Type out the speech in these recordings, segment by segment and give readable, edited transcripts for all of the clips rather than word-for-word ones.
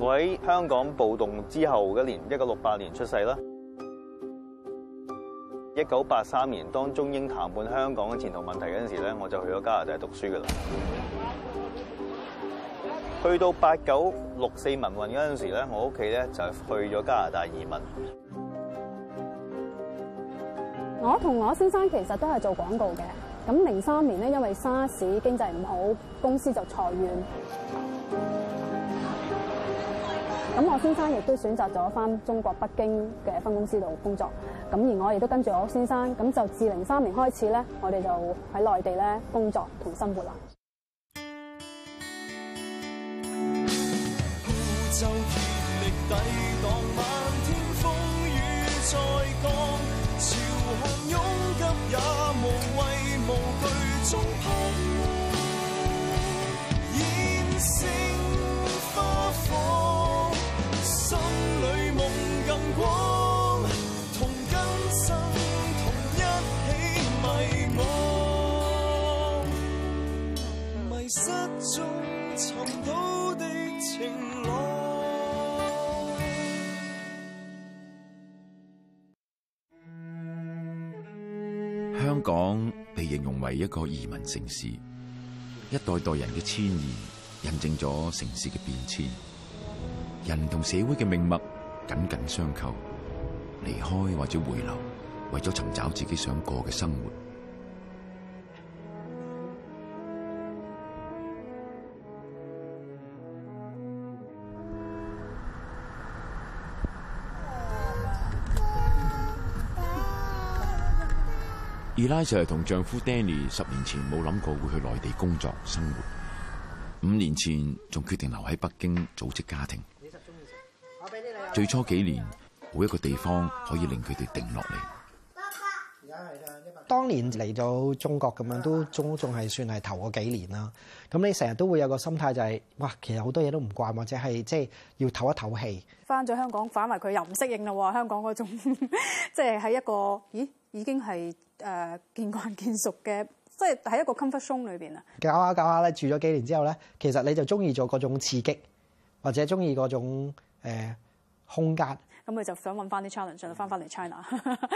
我喺香港暴動之後一年，1968年出世啦。1983年當中英談判香港嘅前途問題嗰陣時咧，我就去咗加拿大讀書㗎啦。去到89、64民運嗰陣時咧，我屋企咧就去咗加拿大移民。我同我先生其實都係做廣告嘅。咁03年咧，因為沙士經濟唔好，公司就裁員。咁我先生亦都選擇咗返中國北京嘅分公司度工作。咁而我亦都跟住我先生，咁就自03年開始咧，我哋就喺內地咧工作同生活啦。就竭力抵擋漫天風雨再降，潮汗湧急也無畏無懼中盼望，燃成花火，心裏夢更光，同根生同一起迷惘，迷失中尋到的晴朗。香港被形容為一個移民城市，一代代人嘅遷移印證咗城市嘅變遷，人同社會嘅命脈緊緊相扣，離開或者回流，為咗尋找自己想過嘅生活。Eliza 同丈夫 Danny 10年前冇諗過會去內地工作生活，5年前仲決定留喺北京組織家庭。最初幾年冇一個地方可以令佢哋定落嚟。當年嚟到中國咁樣都仲係算係頭嗰幾年啦。咁你成日都會有個心態就係，哇，其實好多嘢都唔慣，或者係即係要唞一唞氣。翻咗香港，反為佢又唔適應啦喎，香港嗰種即係喺一個已經係見慣見熟嘅，即係喺一個 comfort zone 裏邊啊。搞下咧，住咗幾年之後咧，其實你就中意咗嗰種刺激，或者中意嗰種空間。咁佢就想揾翻啲 challenge，就翻嚟 China。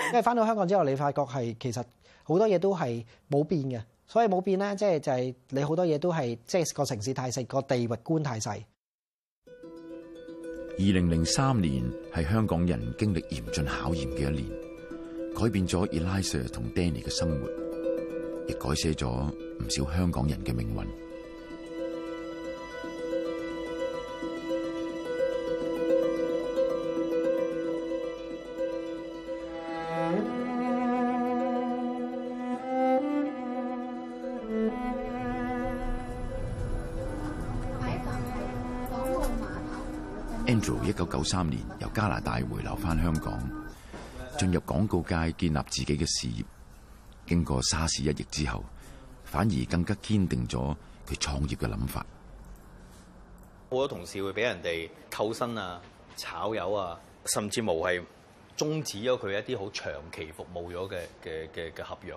因為翻到香港之後，你發覺係其實好多嘢都係冇變嘅，所以冇變咧，即係就係你好多嘢都係即係個城市太細，個地域觀太細。2003年係香港人經歷嚴峻考驗嘅一年，改變咗 Eliza 同 Danny 嘅生活，亦改寫咗唔少香港人嘅命運。Andrew 1993年由加拿大回流返香港，進入廣告界建立自己嘅事業。經過沙士一役之後，反而更加堅定咗佢創業嘅諗法。好多同事會俾人哋扣薪啊、炒魷啊，甚至無係終止咗佢一啲好長期服務咗嘅合約。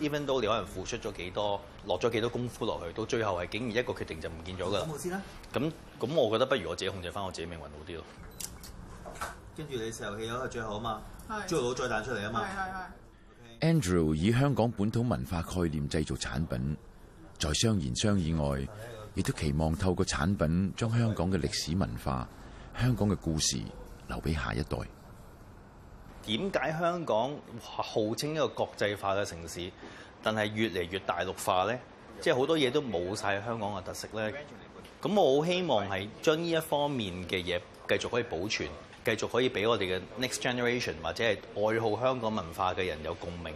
Even though 你可能付出咗幾多，落咗幾多功夫落去，到最後係竟然一個決定就唔見咗㗎啦。咁冇事啦。咁我覺得不如我自己控制翻我自己命運好啲咯。跟住你石油氣油係最後啊嘛，最後再彈出嚟啊嘛。Andrew 以香港本土文化概念製造產品，在商言商以外，亦都期望透過產品將香港嘅歷史文化、香港嘅故事留俾下一代。點解香港號稱一個國際化嘅城市，但係越嚟越大陸化咧？即係好多嘢都冇晒香港嘅特色咧。咁我好希望係將呢一方面嘅嘢繼續可以保存，繼續可以俾我哋嘅 next generation 或者係愛好香港文化嘅人有共鳴。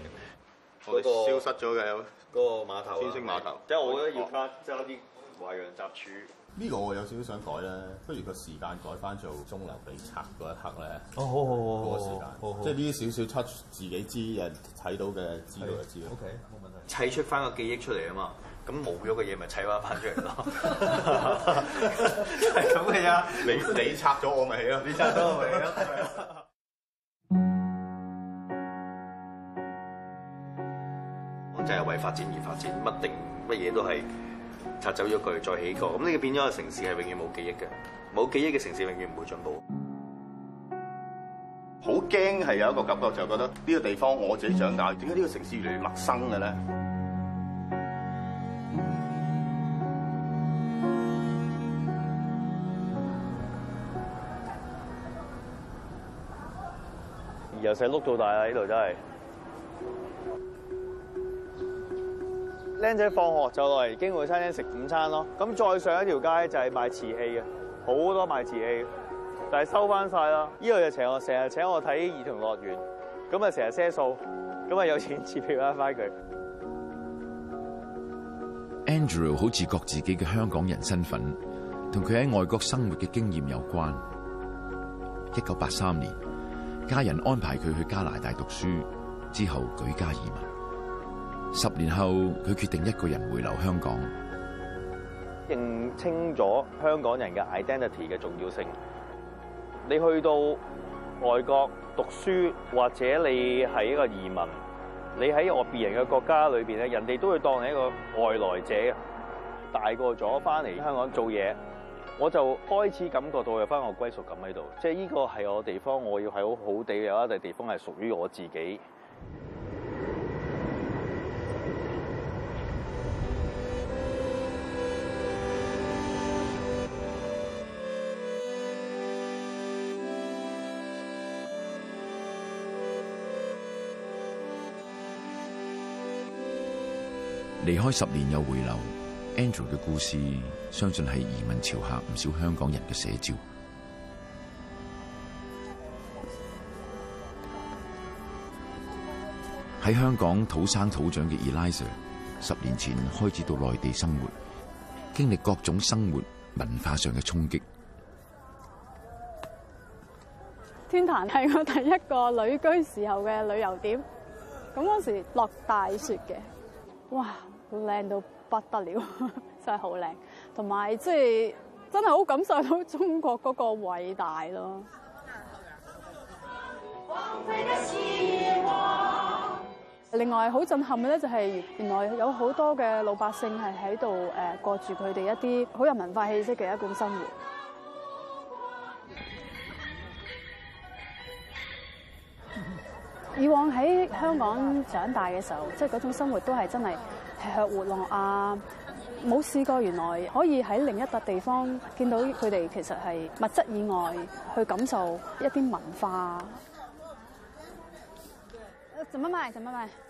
嗰個消失咗嘅嗰個碼頭，天星碼頭，即係我覺得要加啲華洋雜處。呢個我有少少想改咧，不如個時間改翻做鐘樓被拆嗰一刻咧。哦，好嗰個時間，即係呢啲少少 touch 自己知人睇到嘅知道就知咯。OK，冇問題。砌出翻個記憶出嚟啊嘛，咁冇咗嘅嘢咪砌翻出嚟咯。係咁嘅咋？你拆咗我咪起咯，你拆咗我咪起咯。我真係為發展而發展，乜嘢都係拆走咗佢，再起過，咁呢個變咗個城市係永遠冇記憶嘅，冇記憶嘅城市永遠唔會進步。好驚係有一個感覺，就覺得呢個地方我自己長大，點解呢個城市越嚟越陌生嘅咧？由細碌到大啦，呢度真係。僆仔放學就落嚟經匯餐廳食午餐咯。咁再上一條街就係賣瓷器嘅，好多賣瓷器，但係收翻晒啦。呢度就成日請我睇兒童樂園，咁啊成日賒數，咁啊有錢支票返返佢。Andrew 好自覺自己嘅香港人身份同佢喺外國生活嘅經驗有關。1983年，家人安排佢去加拿大讀書，之後舉家移民。10年後，佢決定一個人回流香港，認清咗香港人嘅 identity 嘅重要性。你去到外國讀書，或者你係一個移民，你喺別人嘅國家裏邊咧，人哋都會當你一個外來者。大個咗翻嚟香港做嘢，我就開始感覺到有翻個歸屬感喺度，即係呢個係我地方，我要係好好地有一笪地方係屬於我自己。離開10年又回流 ，Andrew 嘅故事相信係移民潮下唔少香港人嘅寫照。喺香港土生土長嘅 Eliza， 10年前開始到內地生活，經歷各種生活文化上嘅衝擊。天壇係我第一個旅居時候嘅旅遊點，咁嗰時落大雪嘅，哇！靚到不得了，真係好靚，同埋即係真係好感受到中國嗰個偉大咯。另外好震撼嘅咧，就係原來有好多嘅老百姓係喺度過住佢哋一啲好有文化氣息嘅一種生活。以往喺香港長大嘅時候，即係嗰種生活都係真係吃喝玩樂啊，冇試過原來可以喺另一笪地方見到佢哋其實係物質以外去感受一啲文化。怎麼賣？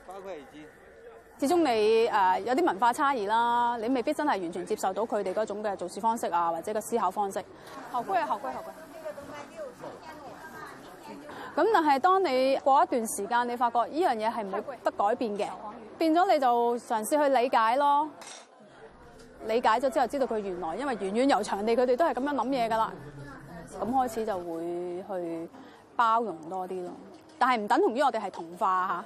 包括耳機。始終你有啲文化差異啦，你未必真係完全接受到佢哋嗰種嘅做事方式啊，或者個思考方式。好貴啊！好貴。咁但係當你過一段時間，你發覺呢樣嘢係冇得改變嘅，變咗你就嘗試去理解咯。理解咗之後，知道佢原來因為源遠流長地，佢哋都係咁樣諗嘢㗎啦。咁開始就會去包容多啲咯。但係唔等同於我哋係同化嚇。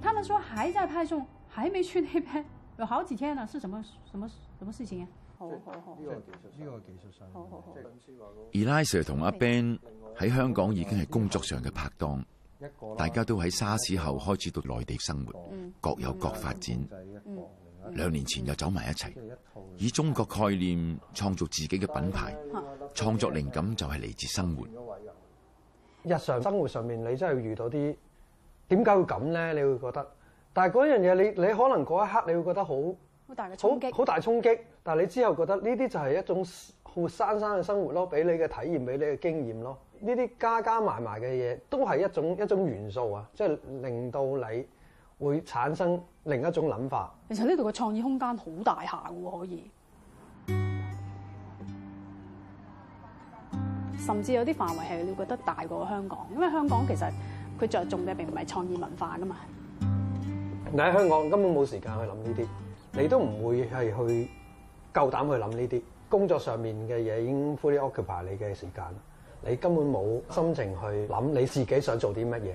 他們說還在派送，還沒去那邊，有好幾天了，是什麼事情啊？好。呢個技術上。好。Eliza 同阿 Ben 喺香港已經係工作上嘅拍檔，大家都喺沙士後開始到內地生活，各有各發展。2年前又走埋一齊，以中國概念創造自己嘅品牌，創作靈感就係嚟自生活。日常生活上面，你真係遇到啲。點解會咁咧？你會覺得，但係嗰樣嘢你可能嗰一刻你會覺得好大嘅衝擊，好大衝擊。但係你之後覺得呢啲就係一種活生生嘅生活咯，俾你嘅體驗，俾你嘅經驗咯。呢啲加埋嘅嘢都係一種元素啊，即係令到你會產生另一種諗法。其實呢度嘅創意空間好大下嘅喎，可以。甚至有啲範圍係你覺得大過香港，因為香港其實佢着重嘅並唔係創意文化噶嘛。你喺香港根本冇時間去諗呢啲，你都唔會係去夠膽去諗呢啲。工作上面嘅嘢已經 fully occupy 你嘅時間，你根本冇心情去諗你自己想做啲乜嘢。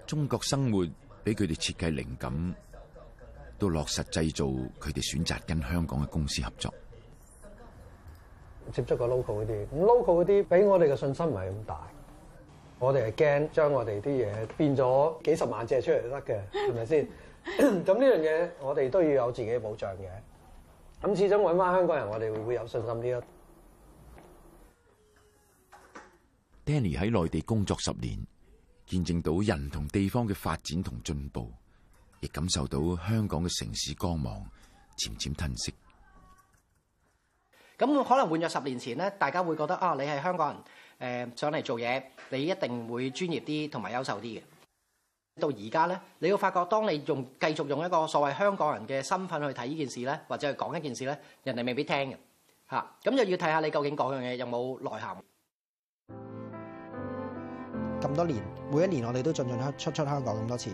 中國生活俾佢哋設計靈感，都落實製造佢哋選擇跟香港嘅公司合作。接觸過 local 嗰啲，咁 local 嗰啲俾我哋嘅信心唔係咁大。我哋係驚將我哋啲嘢變咗幾十萬隻出嚟都得嘅，係咪先？咁呢樣嘢我哋都要有自己嘅保障嘅。咁始終揾翻香港人，我哋會有信心啲咯。Danny 喺內地工作10年，見證到人同地方嘅發展同進步，亦感受到香港嘅城市光芒漸漸褪色。咁可能換咗10年前咧，大家會覺得啊，你係香港人，上嚟做嘢，你一定會專業啲同埋優秀啲嘅。到而家咧，你會發覺，當你繼續用一個所謂香港人嘅身份去睇呢件事咧，或者去講一件事咧，人哋未必聽嘅嚇。咁就要睇下你究竟講樣嘢有冇內涵。咁多年，每一年我哋都進出香港咁多次。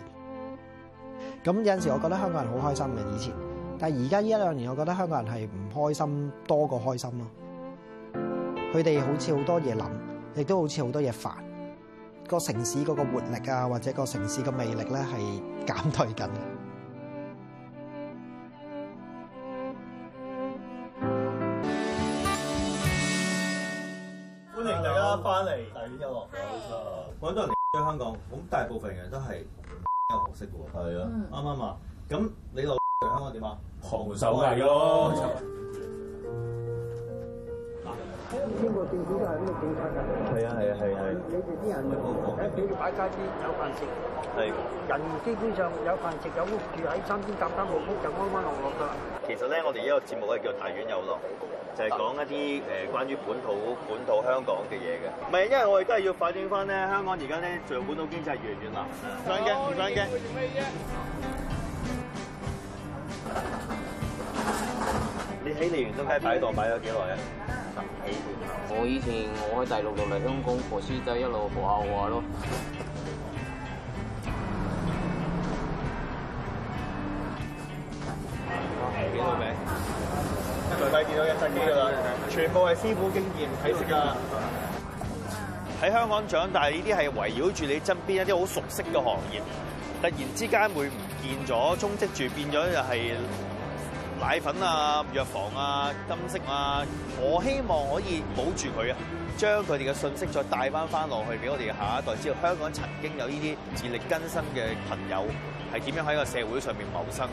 咁有陣時我覺得香港人好開心嘅以前，但係而家呢1-2年，我覺得香港人係唔開心多過開心咯。佢哋好似好多嘢諗，亦都好似好多嘢煩。個城市嗰個活力啊，或者個城市嘅魅力咧，係減退緊。歡迎大家翻嚟大院遊樂。好多人嚟香港，咁大部分人都係有學識嘅喎。係啊，啱啱啊？咁你落嚟香港點啊？學手藝咯。邊個政府都係呢個政策㗎。係啊。你哋啲人喺俾佢擺街邊有飯食，係人基本上有飯食有屋住，喺3天搭間木屋就安安樂樂㗎啦。其實咧，我哋呢個節目咧叫大院有樂，就係講一啲關於本土香港嘅嘢嘅。唔係，因為我哋都係要反映翻咧，香港而家咧做本土經濟越嚟越難。唔使驚，唔使驚。你喺利園中街擺檔擺咗幾耐啊？10幾年。我以前我喺大陸度嚟香港學師仔，一路學下咯。幾多名？一來睇見到1陣幾㗎啦，全部係師傅經驗睇識㗎。喺香港長大，呢啲係圍繞住你身邊一啲好熟悉嘅行業，突然之間會唔見咗，充斥住變咗就係奶粉啊、藥房啊、金飾啊。我希望可以保住佢啊，將佢哋嘅信息再帶翻落去俾我哋嘅下一代，知道香港曾經有呢啲自力更生嘅朋友係點樣喺個社會上面謀生。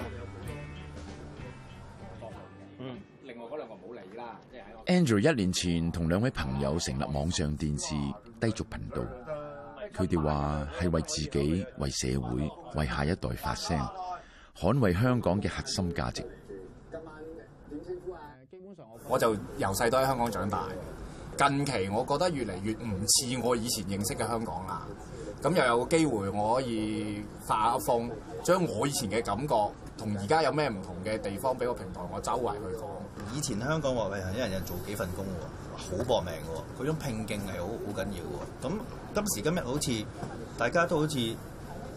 另外嗰兩個唔好理啦。Andrew 1年前同2位朋友成立網上電視低俗頻道，佢哋話係為自己、為社會、為下一代發聲，捍衛香港嘅核心價值。我就由細都喺香港長大，近期我覺得越嚟越唔似我以前認識嘅香港啦。咁又有個機會我可以發下瘋，將我以前嘅感覺同而家有咩唔同嘅地方，俾個平台我周圍去講。以前香港話喂，一人做幾份工喎，好搏命嘅喎，嗰種拼勁係好緊要嘅喎。咁今時今日好似大家都好似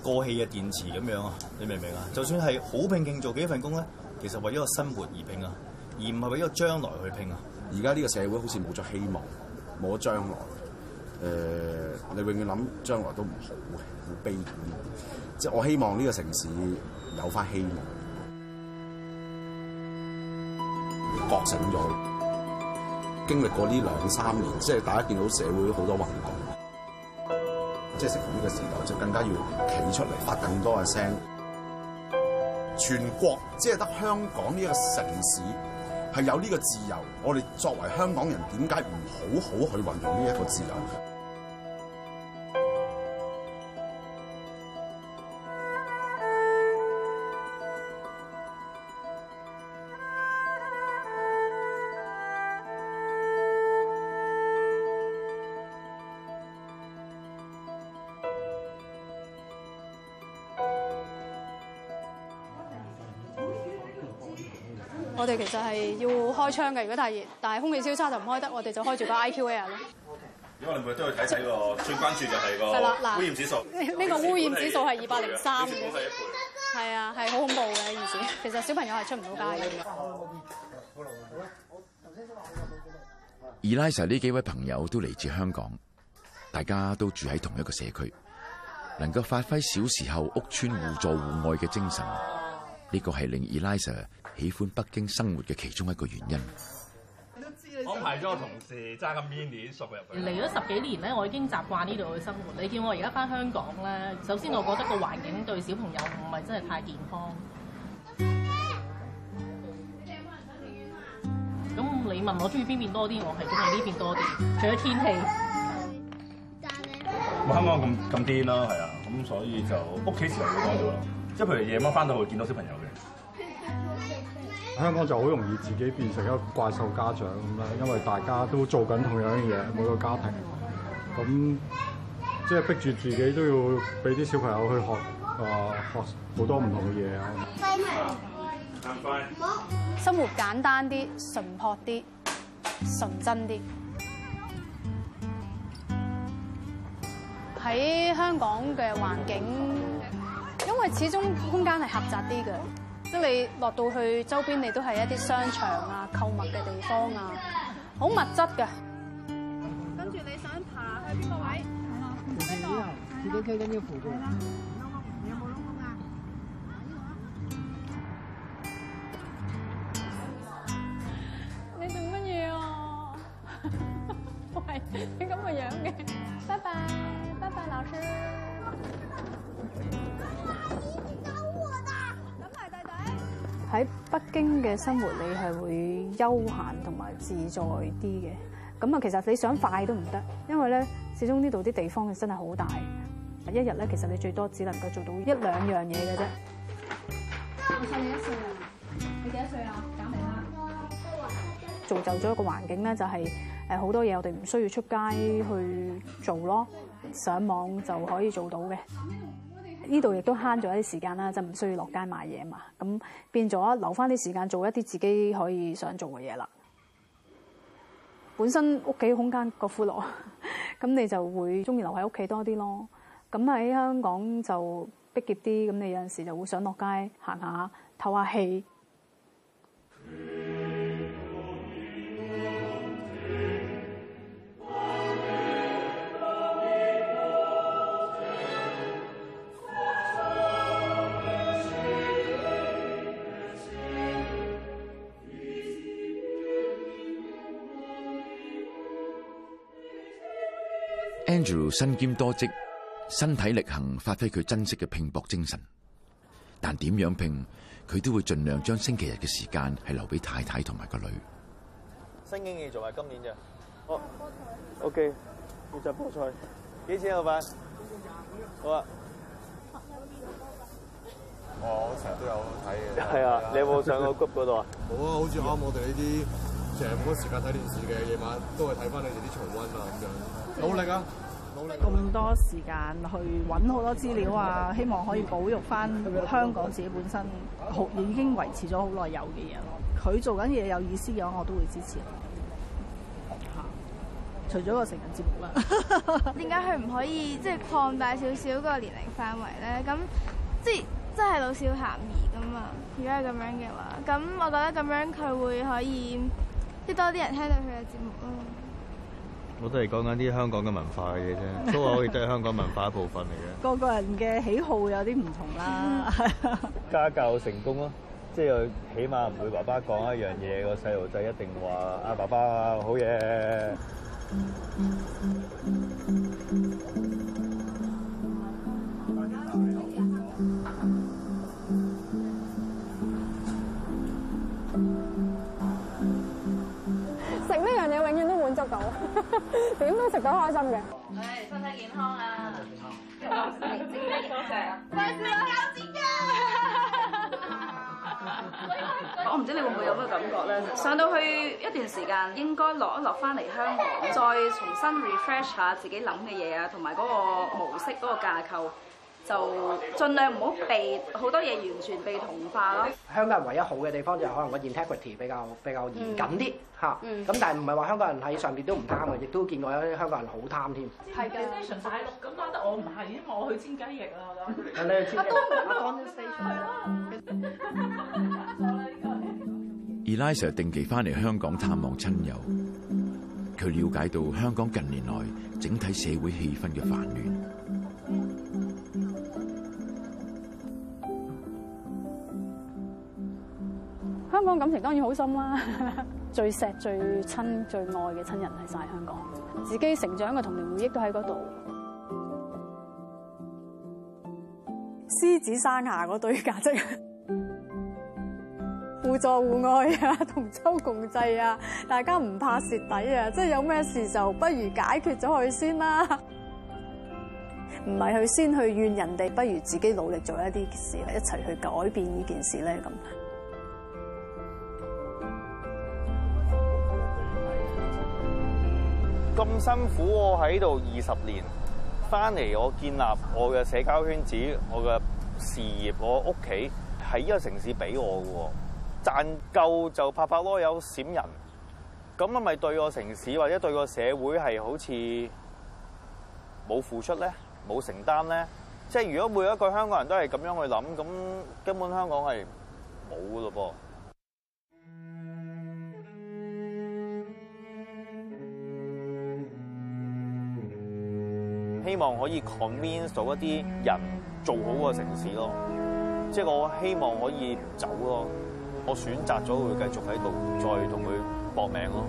過氣嘅電池咁樣啊，你明唔明啊？就算係好拼勁做幾份工咧，其實為咗個生活而拼啊，而唔係為咗將來去拼啊。而家呢個社會好似冇咗希望，冇咗將來。你永遠諗將來都唔好嘅，好悲觀。即係我希望呢個城市有返希望，覺醒咗。經歷過呢2-3年，即係大家見到社會好多運動，即係成呢個時代就更加要企出嚟，發更多嘅聲。全國只係得香港呢一個城市係有呢個自由，我哋作為香港人，點解唔好好去運用呢一個自由？我哋其實係要開窗嘅，如果太熱，但係空氣超差就唔開得，我哋就開住個 IQ Air 咯。如果我哋每日都去睇睇個最關注就係個污染指數。呢個污染指數係203嘅，係啊，係好恐怖嘅呢件事。其實小朋友係出唔到街嘅。Eliza 呢幾位朋友都嚟自香港，大家都住喺同一個社區，能夠發揮小時候屋邨互助互愛嘅精神，呢個係令 Eliza 喜歡北京生活嘅其中一個原因。安排咗個同事揸個 mini 送入去。嚟咗10幾年咧，我已經習慣呢度嘅生活。你見我而家翻香港咧，首先我覺得個環境對小朋友唔係真係太健康。咁你問我中意邊邊多啲，我係中意呢邊多啲。除咗天氣，香港咁癲啦，係啊，咁所以就屋企時間會多咗咯。即係譬如夜晚翻到去見到小朋友嘅。香港就好容易自己變成一個怪獸家長咁啦，因為大家都做緊同樣嘅嘢，每個家庭，咁即係逼住自己都要俾啲小朋友去學好多唔同嘅嘢啊。生活簡單啲、純樸啲、純真啲。喺香港嘅環境，因為始終空間係狹窄啲嘅。即係你落到去周邊，你都係一啲商場啊、購物嘅地方啊，好物質嘅。跟住你想爬去邊個位？呢度。自己企緊要扶住。有冇窿窿啊？你做乜嘢啊？喂，你咁嘅樣嘅。拜拜，拜拜，老師。喺北京嘅生活，你係會休閒同埋自在啲嘅。咁啊，其實你想快都唔得，因為咧，始終呢度啲地方真係好大。一日咧，其實你最多只能夠做到1-2樣嘢嘅啫。我細你1歲啊！你幾多歲啊？減嚟啦！造就咗一個環境咧，就係好多嘢我哋唔需要出街去做咯，上網就可以做到嘅。呢度亦都慳咗一啲時間啦，就唔需要落街買嘢嘛，咁變咗留翻啲時間做一啲自己可以想做嘅嘢啦。本身屋企空間個闊落，咁你就會中意留喺屋企多啲咯。咁喺香港就逼仄啲，咁你有陣時就會想落街行下透下氣。Andrew 身兼多職，身體力行，發揮佢珍惜嘅拼搏精神。但點樣拼，佢都會盡量將星期日嘅時間係留俾太太同埋個女。新經紀做係今年啫。哦 ，OK， 要摘菠菜，幾錢啊，老闆？好啊。我成日都有睇嘅。係啊，你有冇上個 group 嗰度啊？冇啊，好似啱我哋呢啲成日冇乜時間睇電視嘅，夜晚都係睇翻你哋啲重溫啊咁樣。努力啊！努力！咁多時間去揾好多資料啊，希望可以保育翻香港自己本身已經維持咗好耐有嘅嘢咯。佢做緊嘢有意思嘅話，我都會支持。除咗個成人節目啦，點解佢唔可以即係擴大少少個年齡範圍咧？咁即係老少咸宜噶嘛。如果係咁樣嘅話，咁我覺得咁樣佢會可以即多啲人聽到佢嘅節目咯。我都係講緊啲香港嘅文化嘅嘢啫，都話可以都係香港文化一部分嚟嘅。個人嘅喜好有啲唔同啦。家教成功咯，即係起碼唔會爸爸講一樣嘢，個細路仔一定話啊爸爸啊好嘢。食呢樣嘢永遠都滿足到，點都食到開心嘅。唉，身體健康啊！多謝。快啲交錢㗎！我唔知你會唔會有咩感覺咧？上到去一段時間，應該落一落翻嚟香港，再重新 refresh 下自己諗嘅嘢啊，同埋嗰個模式、嗰個架構，就盡量唔好被好多嘢完全被同化咯。香港人唯一好嘅地方就係可能個 integrity 比較嚴謹啲嚇，咁但係唔係話香港人喺上邊都唔貪嘅，亦都見過有啲香港人好貪添。係嘅 station 大陸咁翻得，我唔係，因為我去煎雞翼啊咁。你去煎雞翼？當 station 係咯。Eliza 定期翻嚟香港探望親友，佢了解到香港近年來整體社會氣氛嘅煩亂。感情當然好深啦，最錫、最親、最愛嘅親人喺晒香港，自己成長嘅童年回憶都喺嗰度。獅子山下嗰對價值，互助互愛啊，同舟共濟啊，大家唔怕蝕底啊，即係有咩事就不如解決咗佢先啦，唔係去先去怨人哋，不如自己努力做一啲事，一齊去改變呢件事咧咁。咁辛苦我喺度20年，翻嚟我建立我嘅社交圈子，我嘅事業，我屋企喺呢個城市俾我嘅喎，賺夠就拍拍籮柚閃人，咁係咪對個城市或者對個社會係好似冇付出咧，冇承擔咧？即係如果每一個香港人都係咁樣去諗，咁根本香港係冇嘅咯噃。希望可以 convince 到一啲人做好個城市咯，即係我希望可以走咯，我選擇咗會繼續喺度再同佢搏命咯。